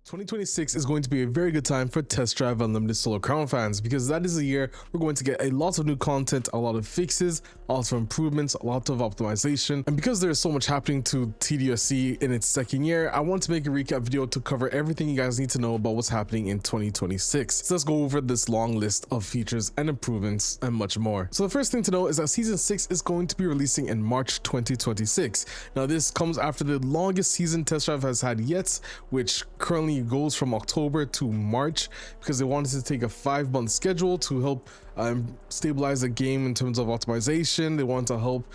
2026 is going to be a very good time for Test Drive Unlimited Solo Crown fans, because that is a year we're going to get a lot of new content, a lot of fixes, a lot of improvements, a lot of optimization. And because there's so much happening to TDUSC in its second year, I want to make a recap video to cover everything you guys need to know about what's happening in 2026. So let's go over this long list of features and improvements and much more. So the first thing to know is that Season 6 is going to be releasing in March 2026. Now this comes after the longest season Test Drive has had yet, which currently goes from October to March, because they wanted to take a 5-month schedule to help stabilize the game in terms of optimization. They want to help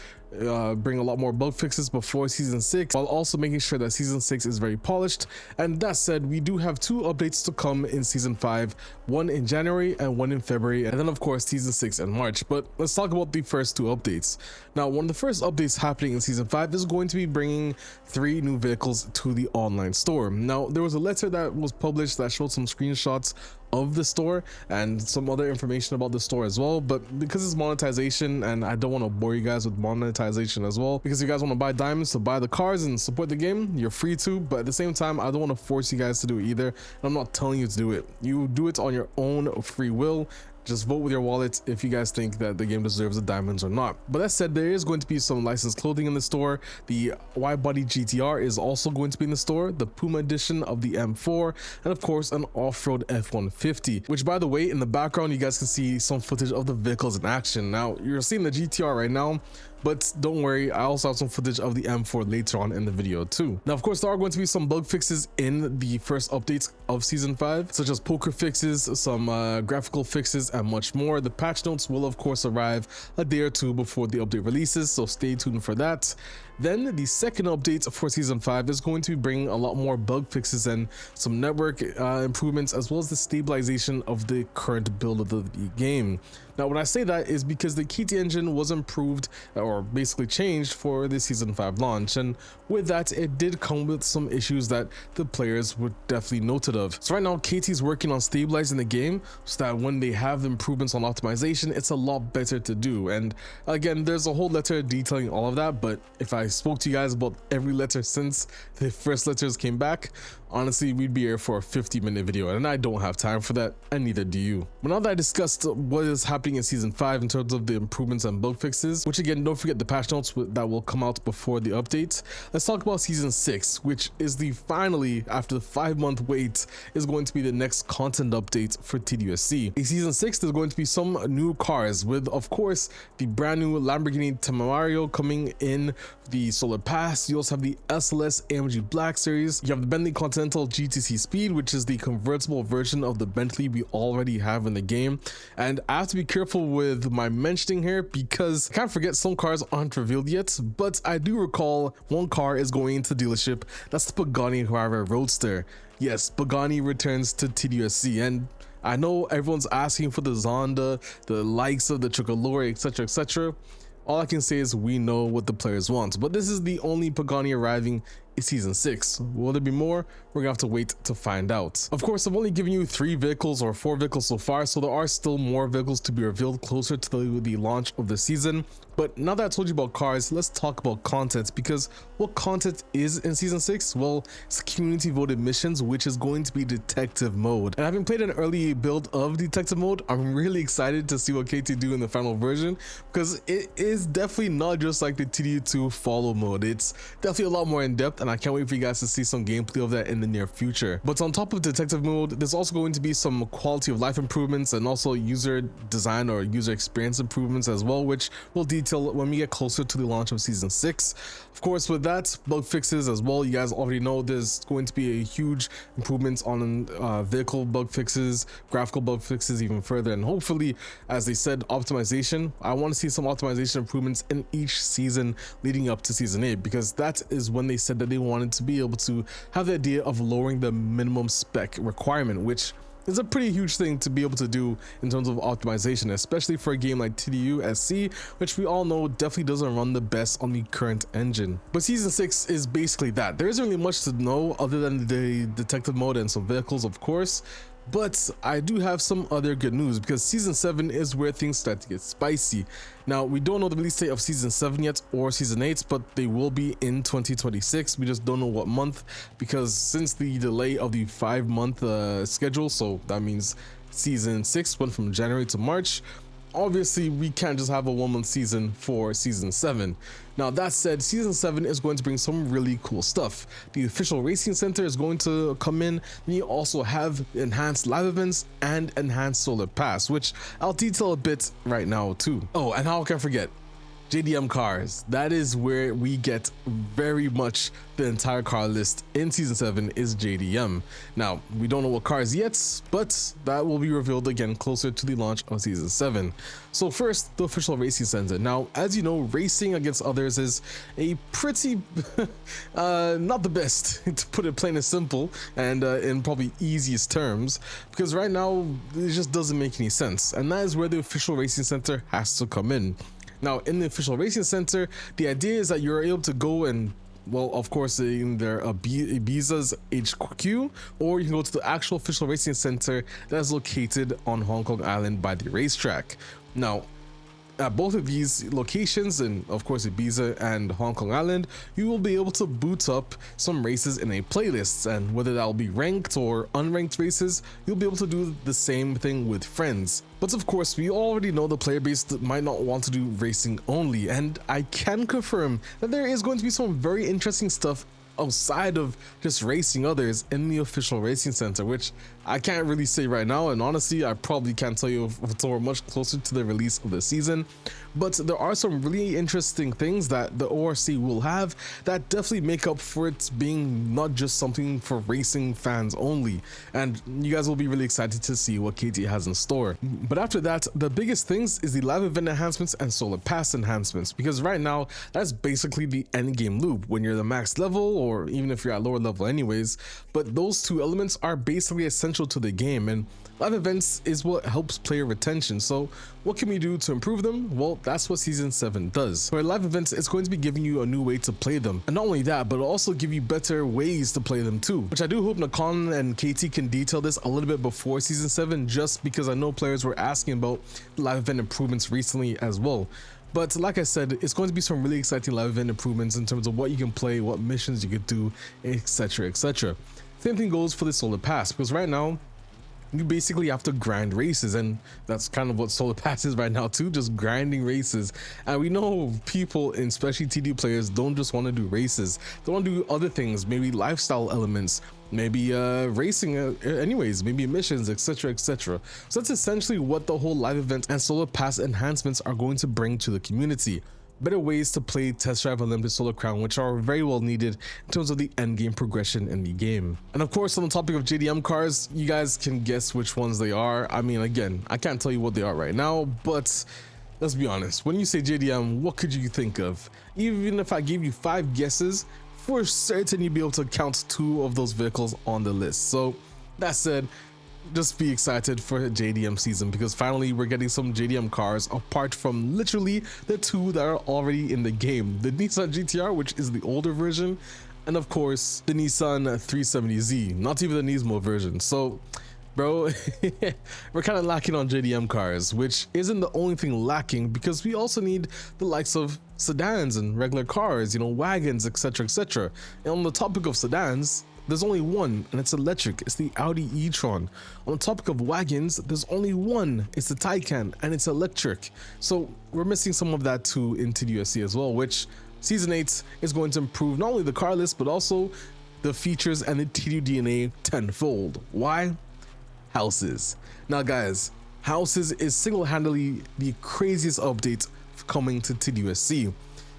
bring a lot more bug fixes before Season 6, while also making sure that Season 6 is very polished. And that said, we do have 2 updates to come in Season 5, one in January and one in February, and then of course Season 6 in March. But let's talk about the first 2 updates. Now, one of the first updates happening in Season 5 is going to be bringing 3 new vehicles to the online store. Now, there was a letter that was published that showed some screenshots of the store and some other information about the store as well, but because it's monetization and I don't want to bore you guys with monetization as well, because if you guys want to buy diamonds to buy the cars and support the game, you're free to, but at the same time I don't want to force you guys to do it either, and I'm not telling you to do it. You do it on your own free will. Just vote with your wallet if you guys think that the game deserves the diamonds or not. But that said, there is going to be some licensed clothing in the store. The wide-body GTR is also going to be in the store, the Puma edition of the M4, and of course an off-road F-150, which, by the way, in the background you guys can see some footage of the vehicles in action. Now, you're seeing the GTR right now, but don't worry, I also have some footage of the M4 later on in the video too. Now, of course, there are going to be some bug fixes in the first updates of Season 5, such as poker fixes, some graphical fixes, and much more. The patch notes will of course arrive a day or 2 before the update releases, so stay tuned for that. Then the second update for Season 5 is going to be bringing a lot more bug fixes and some network improvements, as well as the stabilization of the current build of the game. Now, when I say that is because the KT engine was improved, or basically changed, for the Season 5 launch, and with that it did come with some issues that the players were definitely noted of. So right now KT is working on stabilizing the game so that when they have improvements on optimization, it's a lot better to do. And again, there's a whole letter detailing all of that, but if I spoke to you guys about every letter since the first letters came back, honestly, we'd be here for a 50-minute video, and I don't have time for that, and neither do you. But now that I discussed what is happening in Season 5 in terms of the improvements and bug fixes, which again, don't forget the patch notes that will come out before the update, let's talk about Season 6, which is finally, after the 5-month wait, is going to be the next content update for TDUSC. In Season 6, there's going to be some new cars, with of course the brand new Lamborghini Temerario coming in the Solar Pass. You also have the SLS AMG Black Series. You have the Bentley Continental GTC Speed, which is the convertible version of the Bentley we already have in the game. And I have to be careful with my mentioning here, because I can't forget some cars aren't revealed yet, but I do recall one car is going into the dealership. That's the Pagani Huayra Roadster. Yes, Pagani returns to TDUSC, and I know everyone's asking for the Zonda, the likes of the Tricolore, etc, etc. All I can say is we know what the players want, but this is the only Pagani arriving in Season 6. Will there be more? We're gonna have to wait to find out. Of course, I've only given you 3 vehicles or 4 vehicles so far, so there are still more vehicles to be revealed closer to the launch of the season. But now that I told you about cars, let's talk about content, because what content is in Season 6? Well, it's community voted missions, which is going to be detective mode. And having played an early build of detective mode, I'm really excited to see what KT do in the final version, because it is definitely not just like the TD2 follow mode. It's definitely a lot more in depth, and I can't wait for you guys to see some gameplay of that in the near future. But on top of detective mode, there's also going to be some quality of life improvements and also user design or user experience improvements as well, which we'll detail when we get closer to the launch of Season 6. Of course, with that, bug fixes as well. You guys already know there's going to be a huge improvements on vehicle bug fixes, graphical bug fixes even further, and hopefully, as they said, optimization. I want to see some optimization improvements in each season leading up to Season 8, because that is when they said that they wanted to be able to have the idea of lowering the minimum spec requirement, which is a pretty huge thing to be able to do in terms of optimization, especially for a game like TDUSC, which we all know definitely doesn't run the best on the current engine. But Season 6 is basically that. There isn't really much to know other than the detective mode and some vehicles, of course. But I do have some other good news, because season 7 is where things start to get spicy. Now, we don't know the release date of season 7 yet or season 8, but they will be in 2026. We just don't know what month, because since the delay of the 5-month schedule, so that means season 6 went from January to March. Obviously, we can't just have a 1-month season for season 7. Now, that said, season 7 is going to bring some really cool stuff. The official racing center is going to come in. You also have enhanced live events and enhanced solar pass, which I'll detail a bit right now too. Oh, and how can I forget? JDM cars. That is where we get very much the entire car list in season 7 is JDM. Now, we don't know what cars yet, but that will be revealed again closer to the launch of season 7. So first, the official racing center. Now, as you know, racing against others is a pretty not the best, to put it plain and simple, and in probably easiest terms, because right now it just doesn't make any sense, and that is where the official racing center has to come in. Now, in the official racing center, the idea is that you're able to go and, well, of course, in their Ibiza's HQ, or you can go to the actual official racing center that is located on Hong Kong Island by the racetrack. Now, at both of these locations, and of course Ibiza and Hong Kong Island, you will be able to boot up some races in a playlist, and whether that will be ranked or unranked races, you'll be able to do the same thing with friends. But of course, we already know the player base that might not want to do racing only, and I can confirm that there is going to be some very interesting stuff outside of just racing others in the official racing center, which I can't really say right now, and honestly I probably can't tell you until we're much closer to the release of the season. But there are some really interesting things that the ORC will have that definitely make up for it being not just something for racing fans only, and you guys will be really excited to see what KT has in store. But after that, the biggest things is the live event enhancements and solar pass enhancements, because right now that's basically the end game loop when you're the max level, or even if you're at lower level anyways. But those two elements are basically essential to the game, and live events is what helps player retention. So what can we do to improve them? Well, that's what season 7 does. For live events, it's going to be giving you a new way to play them, and not only that, but it'll also give you better ways to play them too, which I do hope Nakan and KT can detail this a little bit before season 7, just because I know players were asking about live event improvements recently as well. But like I said, it's going to be some really exciting live event improvements in terms of what you can play, what missions you could do, etc, etc. Same thing goes for the solar pass, because right now you basically have to grind races, and that's kind of what solar pass is right now too, just grinding races. And we know people, especially TD players, don't just want to do races, they want to do other things, maybe lifestyle elements, maybe racing anyways, maybe missions, etc, etc. So that's essentially what the whole live event and solar pass enhancements are going to bring to the community. Better ways to play Test Drive Unlimited Solar Crown, which are very well needed in terms of the end game progression in the game. And of course, on the topic of JDM cars, you guys can guess which ones they are. I mean, again, I can't tell you what they are right now, but let's be honest, when you say JDM, what could you think of? Even if I gave you 5 guesses, for certain you'd be able to count 2 of those vehicles on the list. So that said, just be excited for JDM season, because finally we're getting some JDM cars apart from literally the 2 that are already in the game, the Nissan GTR, which is the older version, and of course the Nissan 370Z, not even the Nismo version. So bro, we're kind of lacking on JDM cars, which isn't the only thing lacking, because we also need the likes of sedans and regular cars, you know, wagons, etc, etc. And on the topic of sedans, there's only one, and it's electric. It's the Audi e-tron. On the topic of wagons, there's only one. It's the Taycan, and it's electric. So we're missing some of that too in TDUSC as well, which season 8 is going to improve not only the car list, but also the features and the TDU DNA tenfold. Why? Houses. Now guys, houses is single-handedly the craziest update coming to TDUSC.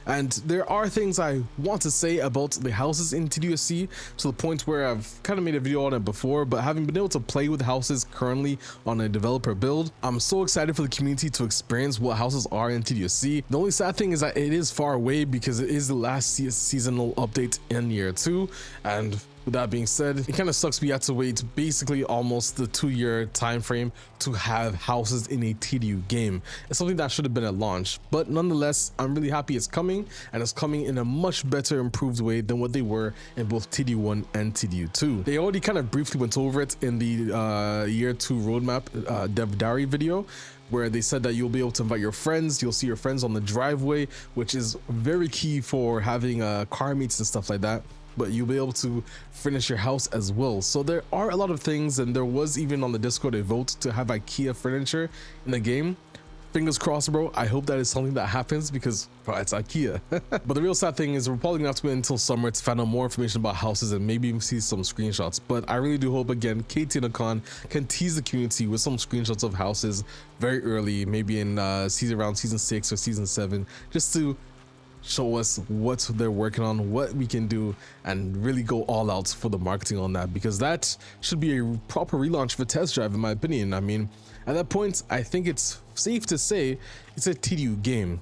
And there are things I want to say about the houses in TDUSC, to the point where I've kind of made a video on it before, but having been able to play with houses currently on a developer build, I'm so excited for the community to experience what houses are in TDUSC. The only sad thing is that it is far away, because it is the last seasonal update in year 2, and With that being said, it kind of sucks we had to wait basically almost the 2-year time frame to have houses in a TDU game. It's something that should have been at launch, but nonetheless, I'm really happy it's coming, and it's coming in a much better improved way than what they were in both TDU1 and TDU2. They already kind of briefly went over it in the year 2 roadmap dev diary video, where they said that you'll be able to invite your friends, you'll see your friends on the driveway, which is very key for having car meets and stuff like that. But you'll be able to finish your house as well. So there are a lot of things, and there was even on the Discord a vote to have IKEA furniture in the game. Fingers crossed, bro. I hope that is something that happens because, bro, it's IKEA. But the real sad thing is we're probably gonna have to wait until summer to find out more information about houses and maybe even see some screenshots. But I really do hope, again, KT and Akon can tease the community with some screenshots of houses very early, maybe in around season 6 or season 7, just to show us what they're working on, what we can do, and really go all out for the marketing on that, because that should be a proper relaunch for Test Drive in my opinion. I mean, at that point, I think it's safe to say it's a TDU game.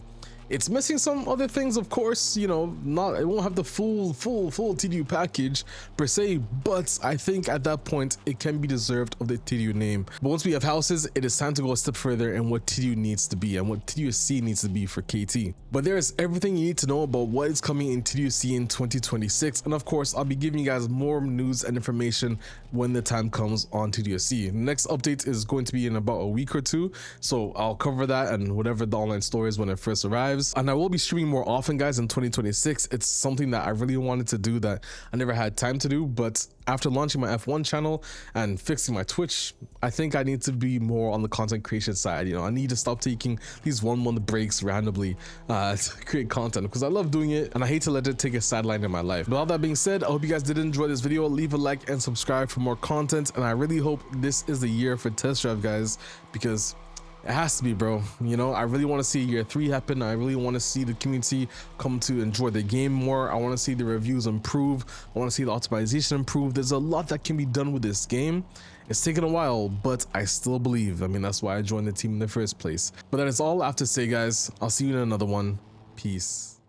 It's missing some other things, of course, you know, it won't have the full TDU package per se, but I think at that point it can be deserved of the TDU name. But once we have houses, it is time to go a step further in what TDU needs to be and what TDUSC needs to be for KT. But there is everything you need to know about what is coming in TDUSC in 2026, and of course I'll be giving you guys more news and information when the time comes on TDUSC. The next update is going to be in about a week or 2, so I'll cover that and whatever the online store is when it first arrives. And I will be streaming more often, guys, in 2026. It's something that I really wanted to do that I never had time to do, but after launching my F1 channel and fixing my Twitch, I think I need to be more on the content creation side. You know, I need to stop taking these one-month breaks randomly to create content, because I love doing it and I hate to let it take a sideline in my life. But all that being said, I hope you guys did enjoy this video. Leave a like and subscribe for more content, and I really hope this is the year for Test Drive, guys, because it has to be, bro. You know, I really want to see year 3 happen. I really want to see the community come to enjoy the game more. I want to see the reviews improve. I want to see the optimization improve. There's a lot that can be done with this game. It's taken a while, but I still believe. I mean, that's why I joined the team in the first place. But that is all I have to say, guys. I'll see you in another one. Peace.